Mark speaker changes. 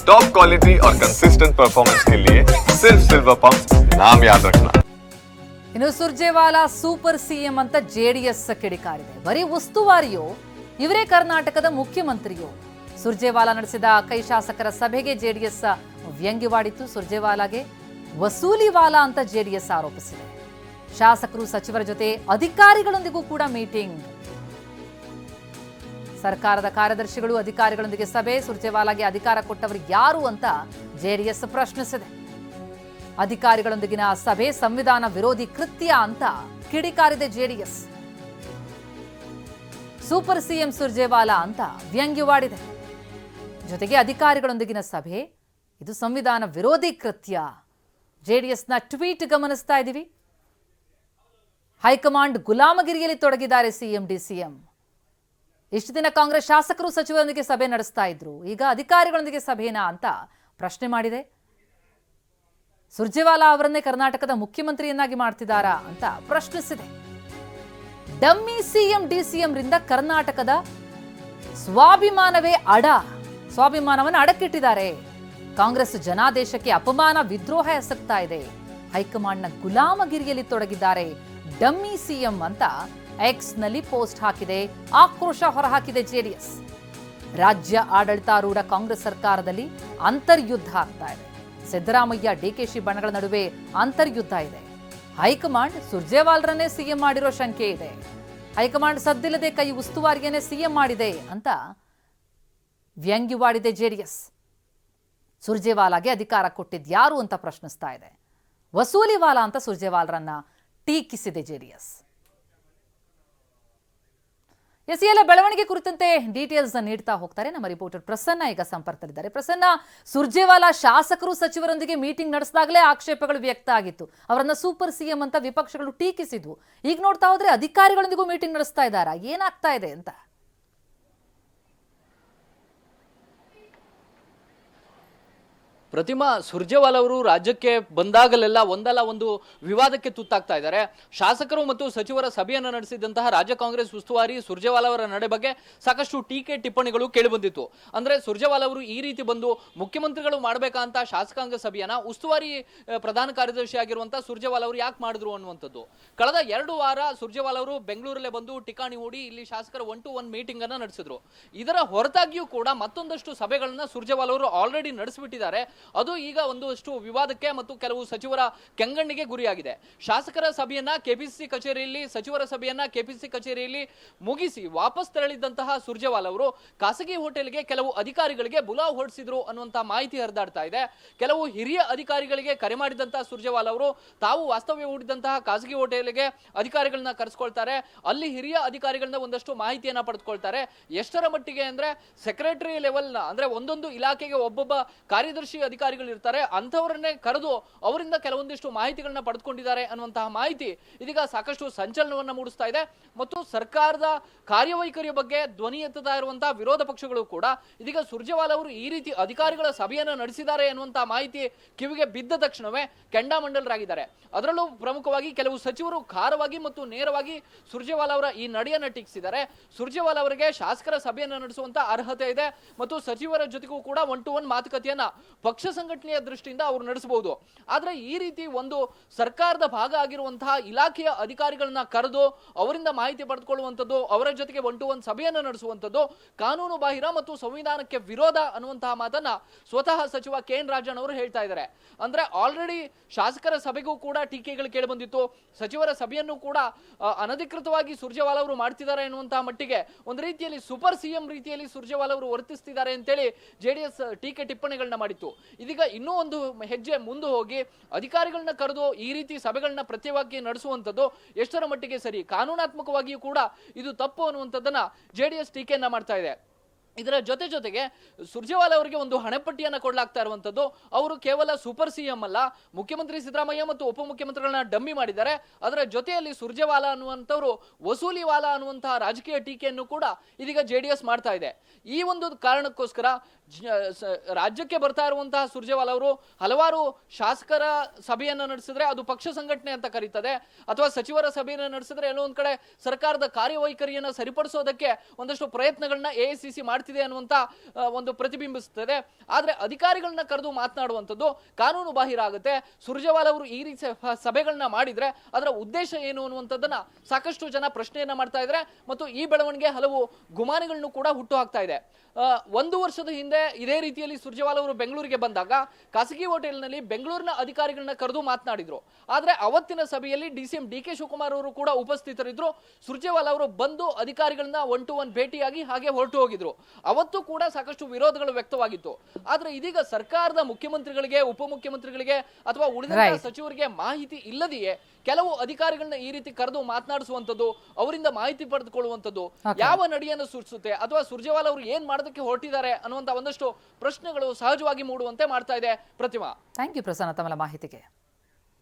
Speaker 1: Top quality और consistent performance के लिए सिर्फ सिल्वर पंप नाम याद रखना।
Speaker 2: ಇನ್ನು ಸುರ್ಜೇವಾಲಾ ಸೂಪರ್ ಸಿಎಂ ಅಂತ ಜೆಡಿಎಸ್ ಕಿಡಿಕಾರಿದೆ. ಬರೀ ಉಸ್ತುವಾರಿಯೋ ಇವರೇ ಕರ್ನಾಟಕದ ಮುಖ್ಯಮಂತ್ರಿಯೋ? ಸುರ್ಜೇವಾಲಾ ನಡೆಸಿದ ಕೈ ಶಾಸಕರ ಸಭೆಗೆ ಜೆಡಿಎಸ್ ವ್ಯಂಗ್ಯವಾಡಿತು. ಸುರ್ಜೇವಾಲಾಗೆ ವಸೂಲಿವಾಲಾ ಅಂತ ಜೆಡಿಎಸ್ ಆರೋಪಿಸಿದೆ. ಶಾಸಕರು ಸಚಿವರ ಜೊತೆ ಅಧಿಕಾರಿಗಳೊಂದಿಗೂ ಕೂಡ ಮೀಟಿಂಗ್. ಸರ್ಕಾರದ ಕಾರ್ಯದರ್ಶಿಗಳು ಅಧಿಕಾರಿಗಳೊಂದಿಗೆ ಸಭೆ. ಸುರ್ಜೇವಾಲಾಗೆ ಅಧಿಕಾರ ಕೊಟ್ಟವರು ಯಾರು ಅಂತ ಜೆಡಿಎಸ್ ಪ್ರಶ್ನಿಸಿದೆ. ಅಧಿಕಾರಿಗಳೊಂದಿಗಿನ ಸಭೆ ಸಂವಿಧಾನ ವಿರೋಧಿ ಕೃತ್ಯ ಅಂತ ಕಿಡಿಕಾರಿದೆ ಜೆಡಿಎಸ್. ಸೂಪರ್ ಸಿಎಂ ಸುರ್ಜೇವಾಲಾ ಅಂತ ವ್ಯಂಗ್ಯವಾಡಿದೆ. ಜೊತೆಗೆ ಅಧಿಕಾರಿಗಳೊಂದಿಗಿನ ಸಭೆ ಇದು ಸಂವಿಧಾನ ವಿರೋಧಿ ಕೃತ್ಯ. ಜೆಡಿಎಸ್ನ ಟ್ವೀಟ್ ಗಮನಿಸ್ತಾ ಇದ್ದೀವಿ. ಹೈಕಮಾಂಡ್ ಗುಲಾಮಗಿರಿಯಲ್ಲಿ ತೊಡಗಿದ್ದಾರೆ ಸಿಎಂ ಡಿಸಿಎಂ. ಇಷ್ಟು ದಿನ ಕಾಂಗ್ರೆಸ್ ಶಾಸಕರು ಸಚಿವರೊಂದಿಗೆ ಸಭೆ ನಡೆಸ್ತಾ ಇದ್ರು, ಈಗ ಅಧಿಕಾರಿಗಳೊಂದಿಗೆ ಸಭೆನಾ ಅಂತ ಪ್ರಶ್ನೆ ಮಾಡಿದೆ. ಸುರ್ಜೇವಾಲಾ ಅವರನ್ನೇ ಕರ್ನಾಟಕದ ಮುಖ್ಯಮಂತ್ರಿಯನ್ನಾಗಿ ಮಾಡ್ತಿದ್ದಾರಾ ಅಂತ ಪ್ರಶ್ನಿಸಿದೆ. ಡಮ್ಮಿ ಸಿಎಂ ಡಿಸಿಎಂ ರಿಂದ ಕರ್ನಾಟಕದ ಸ್ವಾಭಿಮಾನವನ್ನು ಅಡಕ್ಕಿಟ್ಟಿದ್ದಾರೆ. ಕಾಂಗ್ರೆಸ್ ಜನಾದೇಶಕ್ಕೆ ಅಪಮಾನ ವಿದ್ರೋಹ ಎಸಗ್ತಾ ಇದೆ. ಹೈಕಮಾಂಡ್ನ ಗುಲಾಮಗಿರಿಯಲ್ಲಿ ತೊಡಗಿದ್ದಾರೆ ಡಮ್ಮಿ ಸಿಎಂ ಅಂತ ಎಕ್ಸ್ ನಲ್ಲಿ ಪೋಸ್ಟ್ ಹಾಕಿದೆ. ಆಕ್ರೋಶ ಹೊರಹಾಕಿದೆ ಜೆಡಿಎಸ್. ರಾಜ್ಯ ಆಡಳಿತಾರೂಢ ಕಾಂಗ್ರೆಸ್ ಸರ್ಕಾರದಲ್ಲಿ ಅಂತರ್ಯುದ್ಧ ಆಗ್ತಾ ಇದೆ. ಸಿದ್ದರಾಮಯ್ಯ ಡಿಕೆಶಿ ಬಣಗಳ ನಡುವೆ ಅಂತರ್ಯುದ್ಧ ಇದೆ. ಹೈಕಮಾಂಡ್ ಸುರ್ಜೇವಾಲಾರನ್ನೇ ಸಿಎಂ ಮಾಡಿರೋ ಶಂಕೆ ಇದೆ. ಹೈಕಮಾಂಡ್ ಸದ್ದಿಲ್ಲದೆ ಕೈ ಉಸ್ತುವಾರಿಯನ್ನೇ ಸಿಎಂ ಮಾಡಿದೆ ಅಂತ ವ್ಯಂಗ್ಯವಾಡಿದೆ ಜೆಡಿಎಸ್. ಸುರ್ಜೇವಾಲಾಗೆ ಅಧಿಕಾರ ಕೊಟ್ಟಿದ್ಯಾರು ಅಂತ ಪ್ರಶ್ನಿಸ್ತಾ ಇದೆ. ವಸೂಲಿವಾಲಾ ಅಂತ ಸುರ್ಜೇವಾಲಾರನ್ನ ಟೀಕಿಸಿದೆ ಜೆಡಿಎಸ್. ಈ ಎಲ್ಲ ಬೆಳವಣಿಗೆ ಕುರಿತಂತೆ ಡೀಟೇಲ್ಸ್ ನೀಡ್ತಾ ಹೋಗ್ತಾರೆ ನಮ್ಮ ರಿಪೋರ್ಟರ್ ಪ್ರಸನ್ನ. ಈಗ ಸಂಪರ್ಕದಲ್ಲಿದ್ದಾರೆ. ಪ್ರಸನ್ನ, ಸುರ್ಜೇವಾಲಾ ಶಾಸಕರು ಸಚಿವರೊಂದಿಗೆ ಮೀಟಿಂಗ್ ನಡೆಸಿದಾಗಲೇ ಆಕ್ಷೇಪಗಳು ವ್ಯಕ್ತ ಆಗಿತ್ತು. ಅವರನ್ನ ಸೂಪರ್ ಸಿಎಂ ಅಂತ ವಿಪಕ್ಷಗಳು ಟೀಕಿಸಿದ್ವು. ಈಗ ನೋಡ್ತಾ ಹೋದ್ರೆ ಅಧಿಕಾರಿಗಳೊಂದಿಗೂ ಮೀಟಿಂಗ್ ನಡೆಸ್ತಾ ಇದ್ದಾರಾ? ಏನಾಗ್ತಾ ಇದೆ ಅಂತ?
Speaker 3: ಪ್ರತಿಮಾ, ಸುರ್ಜೇವಾಲಾ ಅವರು ರಾಜ್ಯಕ್ಕೆ ಬಂದಾಗಲೆಲ್ಲ ಒಂದಲ್ಲ ಒಂದು ವಿವಾದಕ್ಕೆ ತುತ್ತಾಗ್ತಾ ಇದ್ದಾರೆ. ಶಾಸಕರು ಮತ್ತು ಸಚಿವರ ಸಭೆಯನ್ನು ನಡೆಸಿದಂತಹ ರಾಜ್ಯ ಕಾಂಗ್ರೆಸ್ ಉಸ್ತುವಾರಿ ಸುರ್ಜೇವಾಲಾ ಅವರ ನಡೆ ಬಗ್ಗೆ ಸಾಕಷ್ಟು ಟೀಕೆ ಟಿಪ್ಪಣಿಗಳು ಕೇಳಿಬಂದಿತ್ತು. ಅಂದ್ರೆ ಸುರ್ಜೇವಾಲಾ ಅವರು ಈ ರೀತಿ ಬಂದು ಮುಖ್ಯಮಂತ್ರಿಗಳು ಮಾಡಬೇಕಂತ ಶಾಸಕಾಂಗ ಸಭೆಯನ್ನ ಉಸ್ತುವಾರಿ ಪ್ರಧಾನ ಕಾರ್ಯದರ್ಶಿ ಆಗಿರುವಂತಹ ಸುರ್ಜೇವಾಲಾ ಅವರು ಯಾಕೆ ಮಾಡಿದ್ರು ಅನ್ನುವಂಥದ್ದು. ಕಳೆದ 2 ವಾರ ಸುರ್ಜೇವಾಲಾ ಅವರು ಬೆಂಗಳೂರಲ್ಲೇ ಬಂದು ಟಿಕಾಣಿ ಹೂಡಿ ಇಲ್ಲಿ ಶಾಸಕರ 1-to-1 ಮೀಟಿಂಗ್ ಅನ್ನ ನಡೆಸಿದ್ರು. ಇದರ ಹೊರತಾಗಿಯೂ ಕೂಡ ಮತ್ತೊಂದಷ್ಟು ಸಭೆಗಳನ್ನ ಸುರ್ಜೇವಾಲಾ ಅವರು ಆಲ್ರೆಡಿ ನಡೆಸಿಬಿಟ್ಟಿದ್ದಾರೆ. ಅದು ಈಗ ಒಂದಷ್ಟು ವಿವಾದಕ್ಕೆ ಮತ್ತು ಕೆಲವು ಸಚಿವರ ಕೆಂಗಣ್ಣಿಗೆ ಗುರಿಯಾಗಿದೆ. ಶಾಸಕರ ಸಭೆಯನ್ನ ಕೆಪಿಸಿಸಿ ಕಚೇರಿಯಲ್ಲಿ, ಸಚಿವರ ಸಭೆಯನ್ನ ಕೆಪಿಸಿಸಿ ಕಚೇರಿಯಲ್ಲಿ ಮುಗಿಸಿ ವಾಪಸ್ ತೆರಳಿದಂತಹ ಸುರ್ಜೇವಾಲಾ ಅವರು ಖಾಸಗಿ ಹೋಟೆಲ್ಗೆ ಕೆಲವು ಅಧಿಕಾರಿಗಳಿಗೆ ಬುಲಾವ್ ಹೊರಡಿಸಿದ್ರು ಅನ್ನುವಂತಹ ಮಾಹಿತಿ ಹರಿದಾಡ್ತಾ ಇದೆ. ಕೆಲವು ಹಿರಿಯ ಅಧಿಕಾರಿಗಳಿಗೆ ಕರೆ ಮಾಡಿದಂತಹ ಸುರ್ಜೇವಾಲಾ ಅವರು ತಾವು ವಾಸ್ತವ್ಯ ಹೂಡಿದಂತಹ ಖಾಸಗಿ ಹೋಟೆಲ್ಗೆ ಅಧಿಕಾರಿಗಳನ್ನ ಕರೆಸ್ಕೊಳ್ತಾರೆ. ಅಲ್ಲಿ ಹಿರಿಯ ಅಧಿಕಾರಿಗಳನ್ನ ಒಂದಷ್ಟು ಮಾಹಿತಿಯನ್ನ ಪಡೆದುಕೊಳ್ತಾರೆ. ಎಷ್ಟರ ಮಟ್ಟಿಗೆ ಅಂದ್ರೆ ಸೆಕ್ರೆಟರಿ ಲೆವೆಲ್ ಅಂದ್ರೆ ಒಂದೊಂದು ಇಲಾಖೆಗೆ ಒಬ್ಬೊಬ್ಬ ಕಾರ್ಯದರ್ಶಿ ಅಧಿಕಾರಿಗಳು ಇರ್ತಾರೆ, ಅಂಥವರನ್ನೇ ಕರೆದು ಅವರಿಂದ ಕೆಲವೊಂದಿಷ್ಟು ಮಾಹಿತಿಗಳನ್ನ ಪಡೆದುಕೊಂಡಿದ್ದಾರೆ ಅನ್ನುವಂತಹ ಮಾಹಿತಿ ಇದೀಗ ಸಾಕಷ್ಟು ಸಂಚಲನವನ್ನ ಮೂಡಿಸ್ತಾ ಇದೆ. ಮತ್ತು ಸರ್ಕಾರದ ಕಾರ್ಯವೈಖರಿಯ ಬಗ್ಗೆ ಧ್ವನಿ ಎತ್ತುತ್ತಾ ಇರುವಂತಹ ವಿರೋಧ ಪಕ್ಷಗಳು ಕೂಡ ಇದೀಗ ಸುರ್ಜೇವಾಲಾ ಅವರು ಈ ರೀತಿ ಅಧಿಕಾರಿಗಳ ಸಭೆಯನ್ನು ನಡೆಸಿದ್ದಾರೆ ಅನ್ನುವಂತಹ ಮಾಹಿತಿ ಕಿವಿಗೆ ಬಿದ್ದ ತಕ್ಷಣವೇ ಕೆಂಡಾಮಂಡಲರಾಗಿದ್ದಾರೆ. ಅದರಲ್ಲೂ ಪ್ರಮುಖವಾಗಿ ಕೆಲವು ಸಚಿವರು ಖಾರವಾಗಿ ಮತ್ತು ನೇರವಾಗಿ ಸುರ್ಜೇವಾಲಾ ಅವರ ಈ ನಡೆಯನ್ನು ಟೀಕಿಸಿದ್ದಾರೆ. ಸುರ್ಜೇವಾಲಾ ಅವರಿಗೆ ಶಾಸಕರ ಸಭೆಯನ್ನು ನಡೆಸುವಂತ ಅರ್ಹತೆ ಇದೆ ಮತ್ತು ಸಚಿವರ ಜೊತೆಗೂ ಕೂಡ 1-to-1 ಮಾತುಕತೆಯನ್ನ ಪಕ್ಷ ಸಂಘಟನೆಯ ದೃಷ್ಟಿಯಿಂದ ಅವರು ನಡೆಸಬಹುದು. ಆದ್ರೆ ಈ ರೀತಿ ಒಂದು ಸರ್ಕಾರದ ಭಾಗ ಆಗಿರುವಂತಹ ಇಲಾಖೆಯ ಅಧಿಕಾರಿಗಳನ್ನ ಕರೆದು ಅವರಿಂದ ಮಾಹಿತಿ ಪಡೆದುಕೊಳ್ಳುವಂಥದ್ದು, ಅವರ ಜೊತೆಗೆ 1-to-1 ಸಭೆಯನ್ನು ನಡೆಸುವಂಥದ್ದು ಕಾನೂನು ಬಾಹಿರ ಮತ್ತು ಸಂವಿಧಾನಕ್ಕೆ ವಿರೋಧ ಅನ್ನುವಂತಹ ಮಾತನ್ನ ಸ್ವತಃ ಸಚಿವ ಕೆ.ಎನ್. ರಾಜಣ್ಣ ಅವರು ಹೇಳ್ತಾ ಇದ್ದಾರೆ. ಅಂದ್ರೆ ಆಲ್ರೆಡಿ ಶಾಸಕರ ಸಭೆಗೂ ಕೂಡ ಟೀಕೆಗಳು ಕೇಳಿ ಬಂದಿತ್ತು. ಸಚಿವರ ಸಭೆಯನ್ನು ಕೂಡ ಅನಧಿಕೃತವಾಗಿ ಸುರ್ಜೇವಾಲಾ ಅವರು ಮಾಡ್ತಿದ್ದಾರೆ ಎನ್ನುವಂತಹ ಮಟ್ಟಿಗೆ ಒಂದು ರೀತಿಯಲ್ಲಿ ಸೂಪರ್ ಸಿಎಂ ರೀತಿಯಲ್ಲಿ ಸುರ್ಜೇವಾಲಾ ಅವರು ವರ್ತಿಸ್ತಿದ್ದಾರೆ ಅಂತೇಳಿ ಜೆಡಿಎಸ್ ಟೀಕೆ ಟಿಪ್ಪಣಿಗಳನ್ನ ಮಾಡಿತ್ತು. ಇದೀಗ ಇನ್ನೂ ಒಂದು ಹೆಜ್ಜೆ ಮುಂದೆ ಹೋಗಿ ಅಧಿಕಾರಿಗಳನ್ನ ಕರೆದು ಈ ರೀತಿ ಸಭೆಗಳನ್ನ ಪ್ರತ್ಯೇಕವಾಗಿ ನಡೆಸುವಂಥದ್ದು ಎಷ್ಟರ ಮಟ್ಟಿಗೆ ಸರಿ, ಕಾನೂನಾತ್ಮಕವಾಗಿಯೂ ಕೂಡ ಇದು ತಪ್ಪು ಅನ್ನುವಂಥದ್ದನ್ನ ಜೆಡಿಎಸ್ ಟೀಕೆಯನ್ನ ಮಾಡ್ತಾ ಇದೆ. ಇದರ ಜೊತೆಗೆ ಸುರ್ಜೇವಾಲಾ ಅವರಿಗೆ ಒಂದು ಹಣೆಪಟ್ಟಿಯನ್ನು ಕೊಡಲಾಗ್ತಾ ಇರುವಂತದ್ದು. ಅವರು ಕೇವಲ ಸೂಪರ್ ಸಿಎಂ ಅಲ್ಲ, ಮುಖ್ಯಮಂತ್ರಿ ಸಿದ್ದರಾಮಯ್ಯ ಮತ್ತು ಉಪಮುಖ್ಯಮಂತ್ರಿಗಳನ್ನ ಡಮ್ಮಿ ಮಾಡಿದ್ದಾರೆ. ಅದರ ಜೊತೆಯಲ್ಲಿ ಸುರ್ಜೇವಾಲಾ ಅನ್ನುವಂಥವ್ರು ವಸೂಲಿವಾಲಾ ಅನ್ನುವಂತಹ ರಾಜಕೀಯ ಟೀಕೆಯನ್ನು ಕೂಡ ಇದೀಗ ಜೆಡಿಎಸ್ ಮಾಡ್ತಾ ಇದೆ. ಈ ಒಂದು ಕಾರಣಕ್ಕೋಸ್ಕರ ರಾಜ್ಯಕ್ಕೆ ಬರ್ತಾ ಇರುವಂತಹ ಸುರ್ಜೇವಾಲಾ ಅವರು ಹಲವಾರು ಶಾಸಕರ ಸಭೆಯನ್ನ ನಡೆಸಿದ್ರೆ ಅದು ಪಕ್ಷ ಸಂಘಟನೆ ಅಂತ ಕರೀತದೆ, ಅಥವಾ ಸಚಿವರ ಸಭೆಯನ್ನ ನಡೆಸಿದ್ರೆ ಎಲ್ಲೋ ಒಂದ್ ಕಡೆ ಸರ್ಕಾರದ ಕಾರ್ಯವೈಖರಿಯನ್ನ ಸರಿಪಡಿಸೋದಕ್ಕೆ ಒಂದಷ್ಟು ಪ್ರಯತ್ನಗಳನ್ನ AICC ಮಾಡ್ತಿದೆ ಅನ್ನುವಂತ ಒಂದು ಪ್ರತಿಬಿಂಬಿಸುತ್ತದೆ. ಆದ್ರೆ ಅಧಿಕಾರಿಗಳನ್ನ ಕರೆದು ಮಾತನಾಡುವಂಥದ್ದು ಕಾನೂನು ಬಾಹಿರ ಆಗುತ್ತೆ. ಸುರ್ಜೇವಾಲಾ ಅವರು ಈ ರೀತಿ ಸಭೆಗಳನ್ನ ಮಾಡಿದ್ರೆ ಅದರ ಉದ್ದೇಶ ಏನು ಅನ್ನುವಂಥದ್ದನ್ನ ಸಾಕಷ್ಟು ಜನ ಪ್ರಶ್ನೆಯನ್ನ ಮಾಡ್ತಾ ಇದ್ದಾರೆ. ಮತ್ತು ಈ ಬೆಳವಣಿಗೆ ಹಲವು ಗುಮಾನಿಗಳನ್ನು ಕೂಡ ಹುಟ್ಟು ಹಾಕ್ತಾ ಇದೆ. 1 ವರ್ಷದ ಹಿಂದೆ ಇದೇ ರೀತಿಯಲ್ಲಿ ಸುರ್ಜೇವಾಲಾ ಅವರು ಬೆಂಗಳೂರಿಗೆ ಬಂದಾಗ ಖಾಸಗಿ ಹೋಟೆಲ್ನಲ್ಲಿ ಬೆಂಗಳೂರಿನ ಅಧಿಕಾರಿಗಳನ್ನ ಕರೆದು ಮಾತನಾಡಿದ್ರು. ಆದ್ರೆ ಅವತ್ತಿನ ಸಭೆಯಲ್ಲಿ DCM DK ಶಿವಕುಮಾರ್ ಅವರು ಕೂಡ ಉಪಸ್ಥಿತರಿದ್ರು. ಸುರ್ಜೇವಾಲಾ ಅವರು ಬಂದು ಅಧಿಕಾರಿಗಳನ್ನ 1-to-1 ಭೇಟಿಯಾಗಿ ಹಾಗೆ ಹೊರಟು ಹೋಗಿದ್ರು. ಅವತ್ತು ಕೂಡ ಸಾಕಷ್ಟು ವಿರೋಧಗಳು ವ್ಯಕ್ತವಾಗಿತ್ತು. ಆದ್ರೆ ಇದೀಗ ಸರ್ಕಾರದ ಮುಖ್ಯಮಂತ್ರಿಗಳಿಗೆ, ಉಪಮುಖ್ಯಮಂತ್ರಿಗಳಿಗೆ ಅಥವಾ ಉಳಿದ ಸಚಿವರಿಗೆ ಮಾಹಿತಿ ಇಲ್ಲದೆಯೇ ಕೆಲವು ಅಧಿಕಾರಿಗಳನ್ನ ಈ ರೀತಿ ಕರೆದು ಮಾತನಾಡಿಸುವಂತದ್ದು, ಅವರಿಂದ ಮಾಹಿತಿ ಪಡೆದುಕೊಳ್ಳುವಂತದ್ದು ಯಾವ ನಡೆಯನ್ನು ಸೂಚಿಸುತ್ತೆ, ಅಥವಾ ಸುರ್ಜೇವಾಲಾ ಅವರು ಏನ್ ಮಾಡೋದಕ್ಕೆ ಹೊರಟಿದ್ದಾರೆ ಅನ್ನುವಂತ ಒಂದಷ್ಟು ಪ್ರಶ್ನೆಗಳು ಸಹಜವಾಗಿ ಮೂಡುವಂತೆ ಮಾಡ್ತಾ ಇದೆ. ಪ್ರತಿಮಾ,
Speaker 2: ಥ್ಯಾಂಕ್ ಯು ಪ್ರಸನ್ನ ತಮ್ಮ ಮಾಹಿತಿಗೆ.